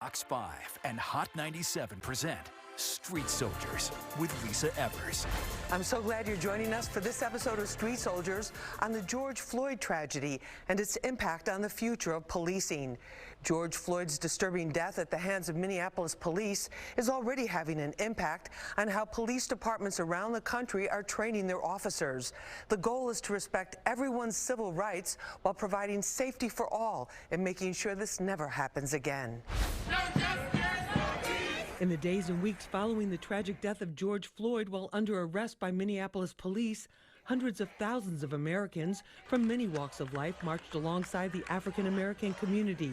Fox 5 and Hot 97 present Street Soldiers with Lisa Evers. I'm so glad you're joining us for this episode of Street Soldiers on the George Floyd tragedy and its impact on the future of policing. George Floyd's disturbing death at the hands of Minneapolis police is already having an impact on how police departments around the country are training their officers. The goal is to respect everyone's civil rights while providing safety for all and making sure this never happens again. In the days and weeks following the tragic death of George Floyd while under arrest by Minneapolis police, hundreds of thousands of Americans from many walks of life marched alongside the African American community,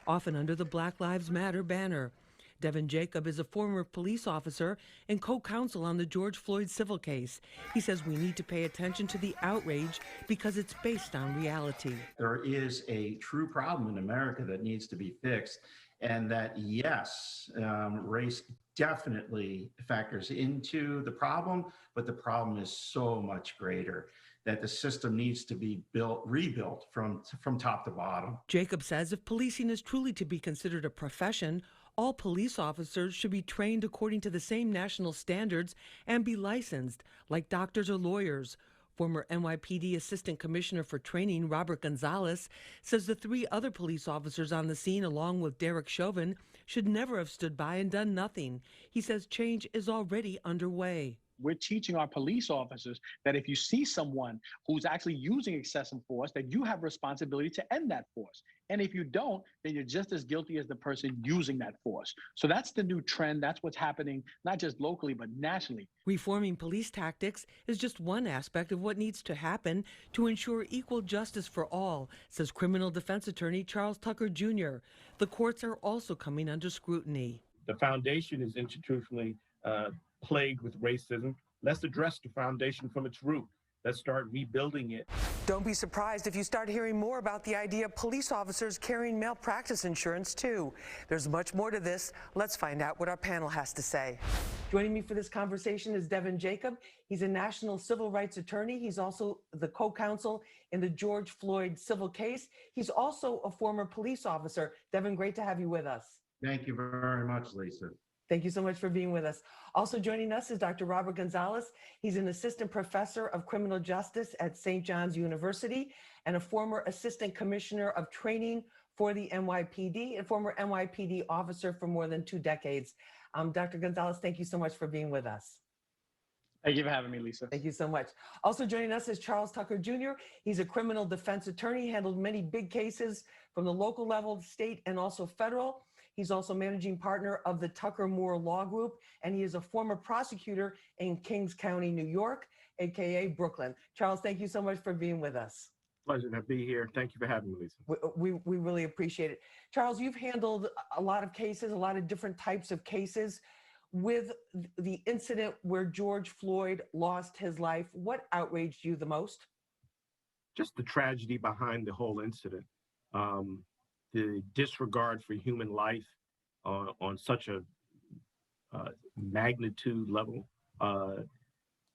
often under the Black Lives Matter banner. Devin Jacob is a former police officer and co-counsel on the George Floyd civil case. He says we need to pay attention to the outrage because it's based on reality. There is a true problem in America that needs to be fixed. And that, yes, race definitely factors into the problem, but the problem is so much greater that the system needs to be rebuilt from top to bottom. Jacob says if policing is truly to be considered a profession, all police officers should be trained according to the same national standards and be licensed, like doctors or lawyers. Former NYPD Assistant Commissioner for Training Robert Gonzalez says the three other police officers on the scene, along with Derek Chauvin, should never have stood by and done nothing. He says change is already underway. We're teaching our police officers that if you see someone who's actually using excessive force, that you have responsibility to end that force. And if you don't, then you're just as guilty as the person using that force. So that's the new trend. That's what's happening, not just locally, but nationally. Reforming police tactics is just one aspect of what needs to happen to ensure equal justice for all, says criminal defense attorney Charles Tucker Jr. The courts are also coming under scrutiny. The foundation is institutionally plagued with racism. Let's address the foundation from its root. Let's start rebuilding it. Don't be surprised if you start hearing more about the idea of police officers carrying malpractice insurance, too. There's much more to this. Let's find out what our panel has to say. Joining me for this conversation is Devin Jacob. He's a national civil rights attorney. He's also the co-counsel in the George Floyd civil case. He's also a former police officer. Devin, great to have you with us. Thank you very much, Lisa. Thank you so much for being with us. Also joining us is Dr. Robert Gonzalez. He's an assistant professor of criminal justice at St. John's University and a former assistant commissioner of training for the NYPD and former NYPD officer for more than 2 decades. Dr. Gonzalez, thank you so much for being with us. Thank you for having me, Lisa. Thank you so much. Also joining us is Charles Tucker Jr. He's a criminal defense attorney, handled many big cases from the local level, state, and also federal. He's also managing partner of the Tucker Moore Law Group, and he is a former prosecutor in Kings County, New York, aka Brooklyn. Charles, thank you so much for being with us. Pleasure to be here. Thank you for having me, Lisa. We really appreciate it. Charles, you've handled a lot of cases, a lot of different types of cases. With the incident where George Floyd lost his life, what outraged you the most? Just the tragedy behind the whole incident. The disregard for human life on such a magnitude level,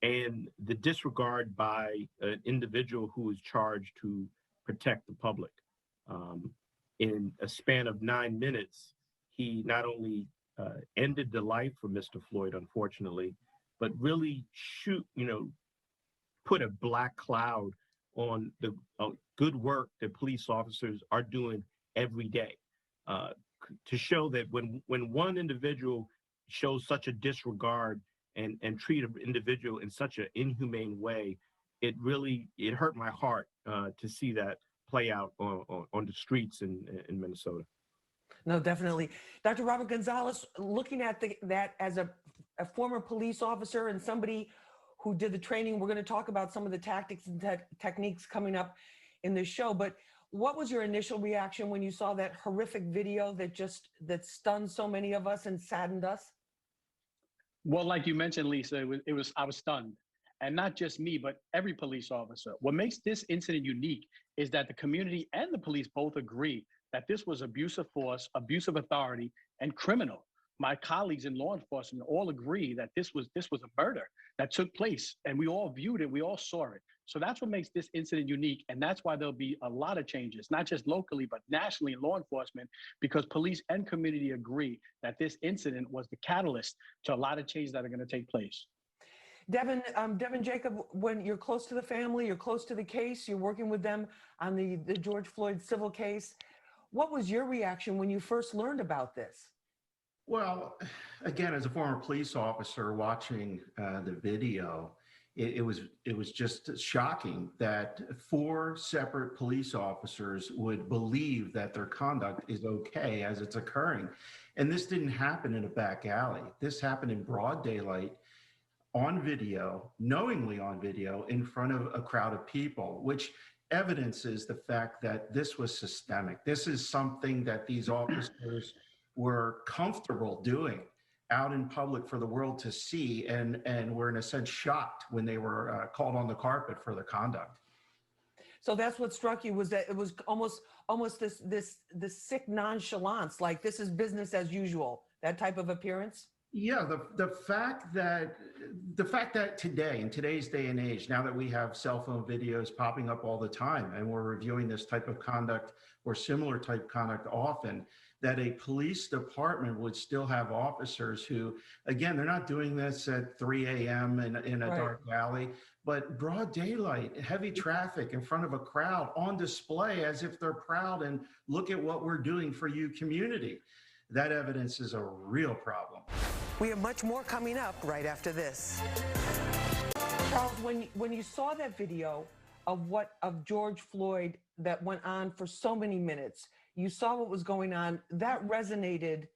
and the disregard by an individual who is charged to protect the public. In a span of 9 minutes, he not only ended the life of Mr. Floyd, unfortunately, but really put a black cloud on the good work that police officers are doing every day, to show that when one individual shows such a disregard and treat an individual in such an inhumane way, it hurt my heart to see that play out on the streets in Minnesota. No, definitely. Dr. Robert Gonzalez, looking at that as a former police officer and somebody who did the training, we're going to talk about some of the tactics and techniques coming up in this show, but what was your initial reaction when you saw that horrific video that stunned so many of us and saddened us? Well, like you mentioned, Lisa, I was stunned. And not just me, but every police officer. What makes this incident unique is that the community and the police both agree that this was abuse of force, abuse of authority, and criminal. My colleagues in law enforcement all agree that this was a murder that took place, and we all viewed it, we all saw it. So that's what makes this incident unique. And that's why there'll be a lot of changes, not just locally, but nationally in law enforcement, because police and community agree that this incident was the catalyst to a lot of changes that are going to take place. Devin, Devin Jacob, when you're close to the family, you're close to the case, you're working with them on the George Floyd civil case. What was your reaction when you first learned about this? Well, again, as a former police officer watching the video, it was just shocking that 4 separate police officers would believe that their conduct is okay as it's occurring. And this didn't happen in a back alley. This happened in broad daylight, on video, knowingly on video, in front of a crowd of people, which evidences the fact that this was systemic. This is something that these officers were comfortable doing out in public for the world to see, and were in a sense shocked when they were called on the carpet for their conduct. So that's what struck you, was that it was almost this sick nonchalance, like this is business as usual, that type of appearance? Yeah, the fact that today, in today's day and age, now that we have cell phone videos popping up all the time and we're reviewing this type of conduct or similar type conduct often, that a police department would still have officers who, again, they're not doing this at 3 a.m. in a dark alley, but broad daylight, heavy traffic in front of a crowd on display as if they're proud and look at what we're doing for you, community. That evidence is a real problem. We have much more coming up right after this. Charles, when you saw that video of George Floyd that went on for so many minutes, you saw what was going on, that resonated,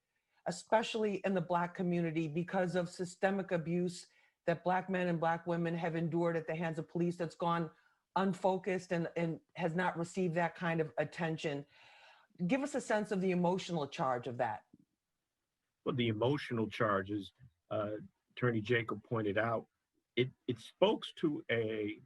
especially in the Black community, because of systemic abuse that Black men and Black women have endured at the hands of police that's gone unfocused and has not received that kind of attention. Give us a sense of the emotional charge of that. Well, the emotional charges, Attorney Jacob pointed out, it spoke to a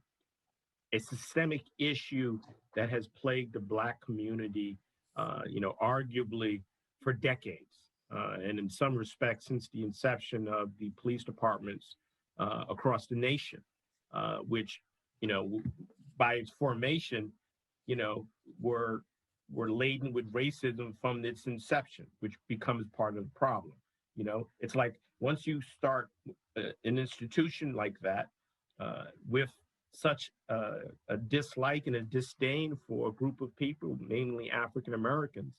systemic issue that has plagued the Black community, arguably for decades, and in some respects since the inception of the police departments across the nation, which, by its formation, were laden with racism from its inception, which becomes part of the problem. It's like once you start an institution like that with such a dislike and a disdain for a group of people, mainly African Americans,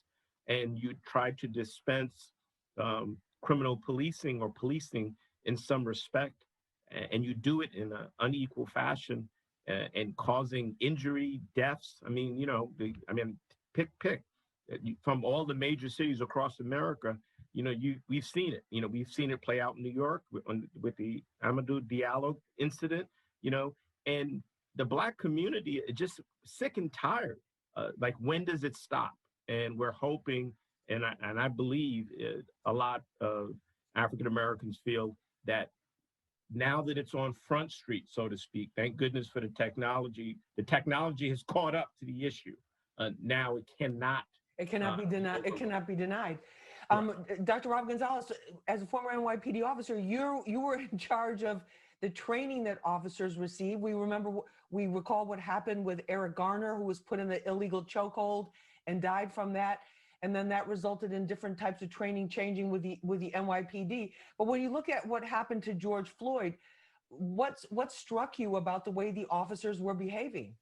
and you try to dispense criminal policing or policing in some respect, and you do it in an unequal fashion and causing injury, deaths. Pick from all the major cities across America. We've seen it. We've seen it play out in New York with the Amadou Diallo incident. And the Black community is just sick and tired. Like, when does it stop? And we're hoping, and I believe a lot of African Americans feel that now that it's on Front Street, so to speak, thank goodness for the technology. The technology has caught up to the issue. Now it cannot be denied. It cannot be denied. Right. Dr. Rob Gonzalez, as a former NYPD officer, you were in charge of the training that officers receive. We recall what happened with Eric Garner, who was put in the illegal chokehold and died from that. And then that resulted in different types of training changing with the NYPD. But when you look at what happened to George Floyd, what struck you about the way the officers were behaving?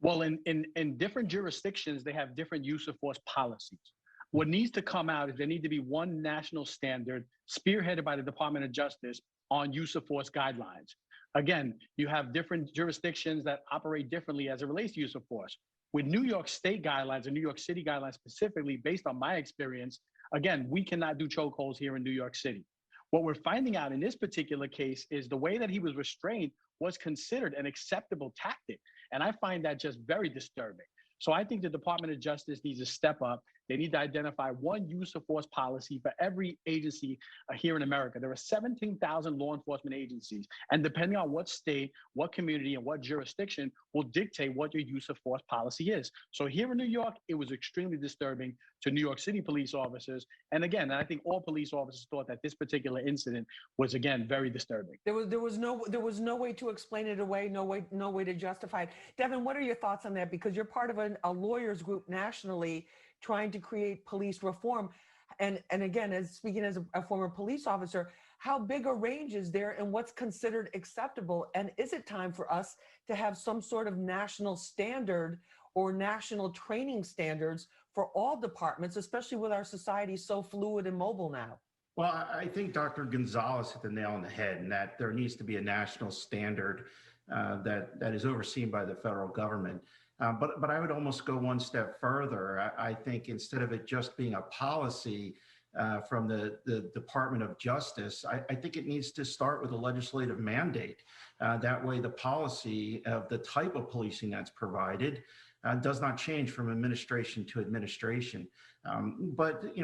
Well, in different jurisdictions, they have different use of force policies. What needs to come out is there need to be one national standard spearheaded by the Department of Justice on use of force guidelines. Again, you have different jurisdictions that operate differently as it relates to use of force. With New York State guidelines and New York City guidelines specifically, based on my experience, again, we cannot do chokeholds here in New York City. What we're finding out in this particular case is the way that he was restrained was considered an acceptable tactic. And I find that just very disturbing. So I think the Department of Justice needs to step up. They need to identify one use of force policy for every agency here in America. There are 17,000 law enforcement agencies, and depending on what state, what community, and what jurisdiction will dictate what your use of force policy is. So here in New York, it was extremely disturbing to New York City police officers. And again, I think all police officers thought that this particular incident was, again, very disturbing. There was no way to explain it away, no way to justify it. Devin, what are your thoughts on that? Because you're part of a lawyers group nationally trying to create police reform. And again, speaking as a former police officer, how big a range is there and what's considered acceptable? And is it time for us to have some sort of national standard or national training standards for all departments, especially with our society so fluid and mobile now? Well, I think Dr. Gonzalez hit the nail on the head, and that there needs to be a national standard that is overseen by the federal government. But I would almost go one step further. I think instead of it just being a policy from the Department of Justice, I think it needs to start with a legislative mandate. That way, the policy of the type of policing that's provided does not change from administration to administration. But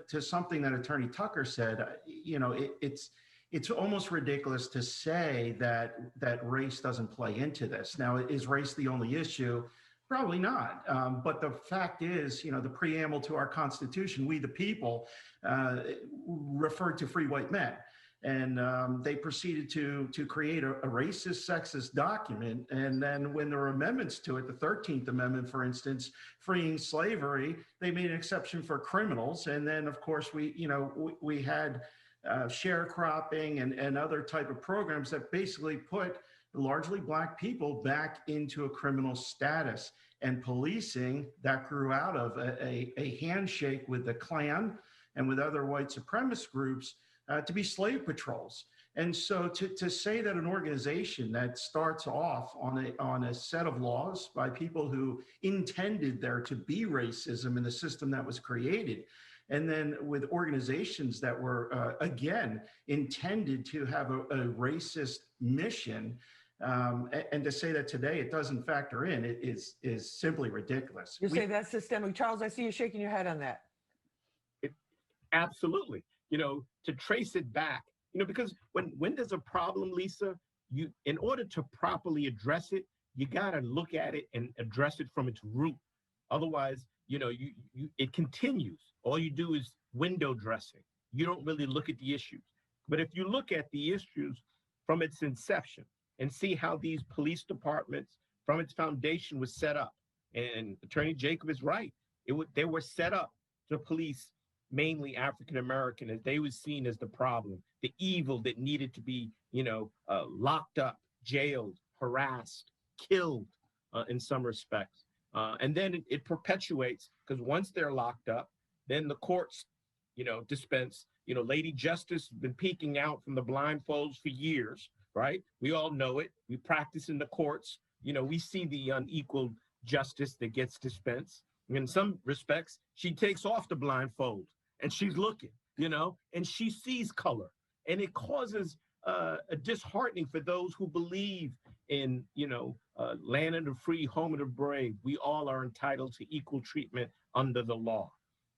to something that Attorney Tucker said, it's almost ridiculous to say that race doesn't play into this. Now, is race the only issue? Probably not. But the fact is, the preamble to our Constitution, we the people, referred to free white men. And they proceeded to create a racist, sexist document. And then when there were amendments to it, the 13th Amendment, for instance, freeing slavery, they made an exception for criminals. And then, of course, we had sharecropping and other type of programs that basically put largely Black people back into a criminal status. And policing that grew out of a handshake with the Klan and with other white supremacist groups to be slave patrols. And so to say that an organization that starts off on a set of laws by people who intended there to be racism in the system that was created, and then with organizations that were, again, intended to have a racist mission, and to say that today it doesn't factor in, it is simply ridiculous. You say that's systemic. Charles, I see you shaking your head on that. Absolutely. To trace it back, because when there's a problem, Lisa, in order to properly address it, you got to look at it and address it from its root. Otherwise, it continues. All you do is window dressing. You don't really look at the issues. But if you look at the issues from its inception and see how these police departments from its foundation was set up, and Attorney Jacob is right, they were set up to police mainly African-American, as they was seen as the problem, the evil that needed to be, locked up, jailed, harassed, killed in some respects. And then it perpetuates, because once they're locked up, then the courts, dispense, Lady Justice has been peeking out from the blindfolds for years, right? We all know it. We practice in the courts. We see the unequal justice that gets dispensed. In some respects, she takes off the blindfold and she's looking, and she sees color. And it causes a disheartening for those who believe in, land of the free, home of the brave. We all are entitled to equal treatment under the law.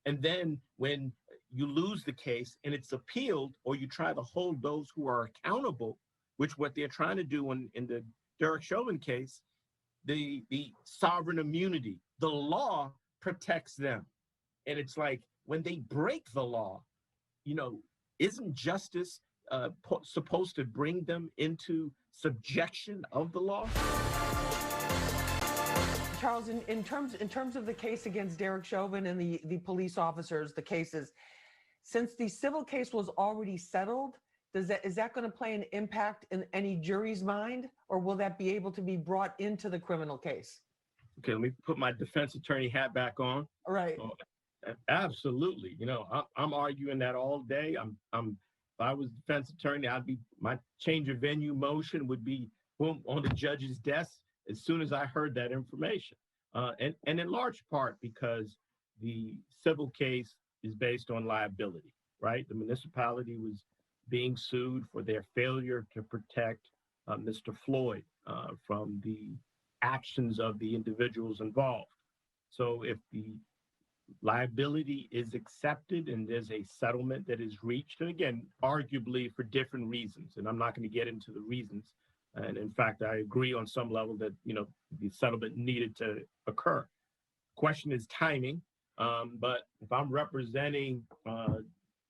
And then when you lose the case and it's appealed, or you try to hold those who are accountable, which what they're trying to do in the Derek Chauvin case, the sovereign immunity, the law protects them. And it's like, when they break the law, isn't justice supposed to bring them into subjection of the law? Charles, in terms of the case against Derek Chauvin and the police officers, the cases, since the civil case was already settled, is that going to play an impact in any jury's mind, or will that be able to be brought into the criminal case? Okay, let me put my defense attorney hat back on. All right. Absolutely. I'm arguing that all day. If I was defense attorney, my change of venue motion would be boom on the judge's desk as soon as I heard that information. And in large part because the civil case is based on liability, right? The municipality was being sued for their failure to protect Mr. Floyd from the actions of the individuals involved. So if the liability is accepted and there's a settlement that is reached, and again, arguably for different reasons, and I'm not going to get into the reasons. And in fact, I agree on some level that, the settlement needed to occur. Question is timing. But if I'm representing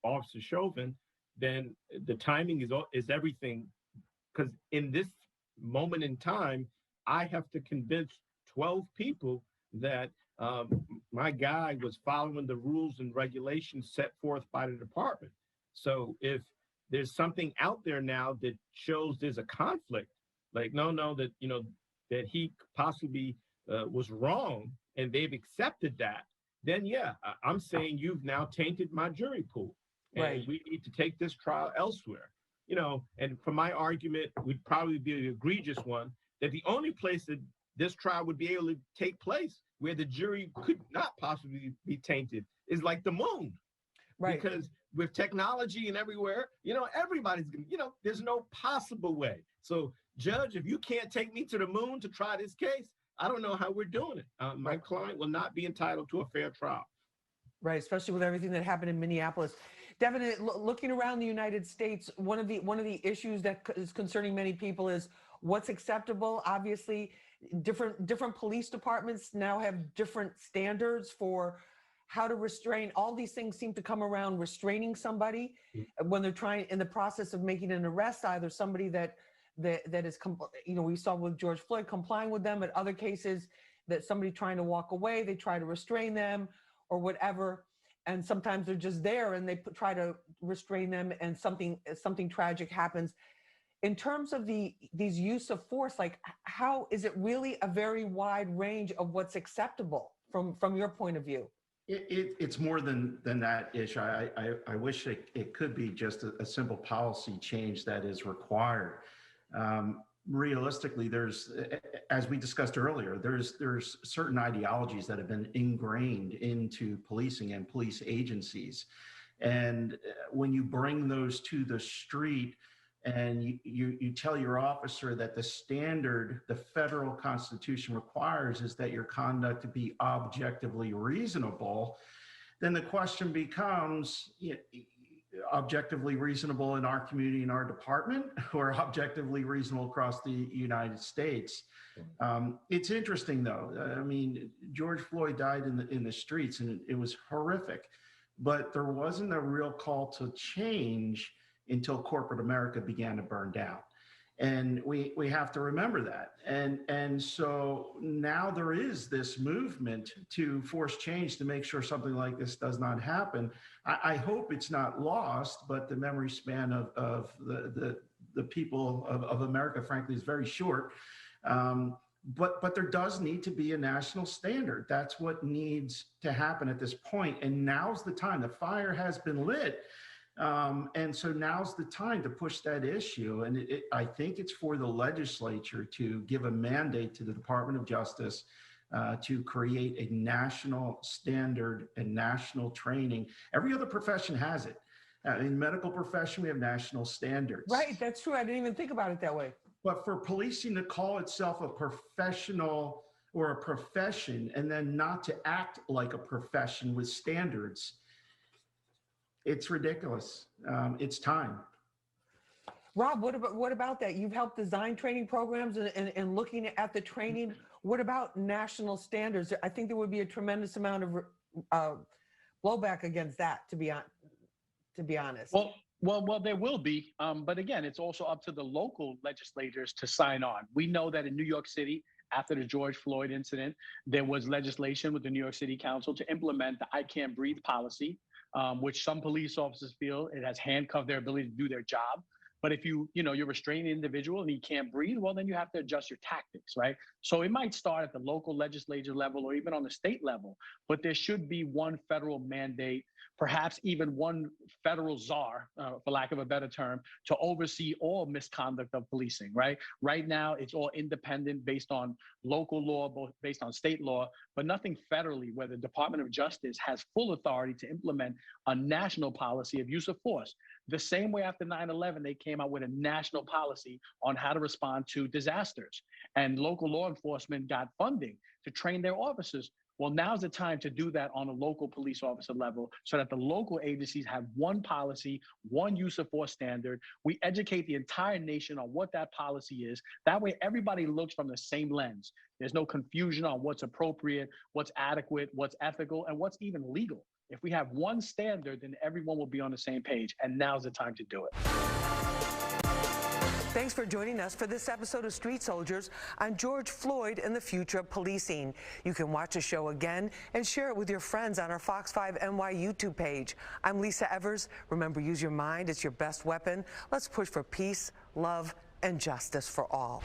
Officer Chauvin, then the timing is everything, because in this moment in time, I have to convince 12 people that my guy was following the rules and regulations set forth by the department. So if there's something out there now that shows there's a conflict, like, no, that, that he possibly was wrong and they've accepted that, then yeah, I'm saying you've now tainted my jury pool. And Right. we need to take this trial elsewhere. And for my argument would probably be an egregious one, that the only place that this trial would be able to take place where the jury could not possibly be tainted is like the moon. Right. Because with technology and everywhere, everybody's gonna, there's no possible way. So judge, if you can't take me to the moon to try this case, I don't know how we're doing it. My client will not be entitled to a fair trial. Right, especially with everything that happened in Minneapolis. Devin, looking around the United States, one of the issues that is concerning many people is what's acceptable. Obviously, different police departments now have different standards for how to restrain. All these things seem to come around restraining somebody when they're trying in the process of making an arrest, either somebody that is, we saw with George Floyd complying with them. At other cases, that somebody trying to walk away, they try to restrain them or whatever. And sometimes they're just there and they try to restrain them and something tragic happens. In terms of these use of force, like how is it really a very wide range of what's acceptable from your point of view? It's more than that, Ish. I wish it could be just a simple policy change that is required. Realistically, there's, as we discussed earlier, there's certain ideologies that have been ingrained into policing and police agencies. And when you bring those to the street and you tell your officer that the standard the federal Constitution requires is that your conduct to be objectively reasonable, then the question becomes, objectively reasonable in our community, in our department, or objectively reasonable across the United States. It's interesting, though. I mean, George Floyd died in the streets, and it was horrific. But there wasn't a real call to change until corporate America began to burn down. And we have to remember that. And so now there is this movement to force change to make sure something like this does not happen. I hope it's not lost, but the memory span of the people of America, frankly, is very short. But there does need to be a national standard. That's what needs to happen at this point. And now's the time. The fire has been lit. And so now's the time to push that issue. And I think it's for the legislature to give a mandate to the Department of Justice to create a national standard and national training. Every other profession has it. In medical profession, we have national standards. Right, that's true. I didn't even think about it that way. But for policing to call itself a professional or a profession and then not to act like a profession with standards, it's ridiculous. It's time. Rob, what about that? You've helped design training programs and looking at the training. What about national standards? I think there would be a tremendous amount of blowback against that, to be honest. Well, there will be. But again, it's also up to the local legislators to sign on. We know that in New York City, after the George Floyd incident, there was legislation with the New York City Council to implement the I Can't Breathe policy, which some police officers feel it has handcuffed their ability to do their job. But if you're restraining an individual and he can't breathe, well, then you have to adjust your tactics, right? So it might start at the local legislature level or even on the state level, but there should be one federal mandate, perhaps even one federal czar, for lack of a better term, to oversee all misconduct of policing, right? Right now, it's all independent based on local law, both based on state law, but nothing federally, where the Department of Justice has full authority to implement a national policy of use of force. The same way after 9/11, they came out with a national policy on how to respond to disasters. And local law enforcement got funding to train their officers Well, now's the time to do that on a local police officer level so that the local agencies have one policy, one use of force standard. We educate the entire nation on what that policy is. That way, everybody looks from the same lens. There's no confusion on what's appropriate, what's adequate, what's ethical, and what's even legal. If we have one standard, then everyone will be on the same page, and now's the time to do it. Thanks for joining us for this episode of Street Soldiers on George Floyd and the future of policing. You can watch the show again and share it with your friends on our Fox 5 NY YouTube page. I'm Lisa Evers. Remember, use your mind. It's your best weapon. Let's push for peace, love, and justice for all.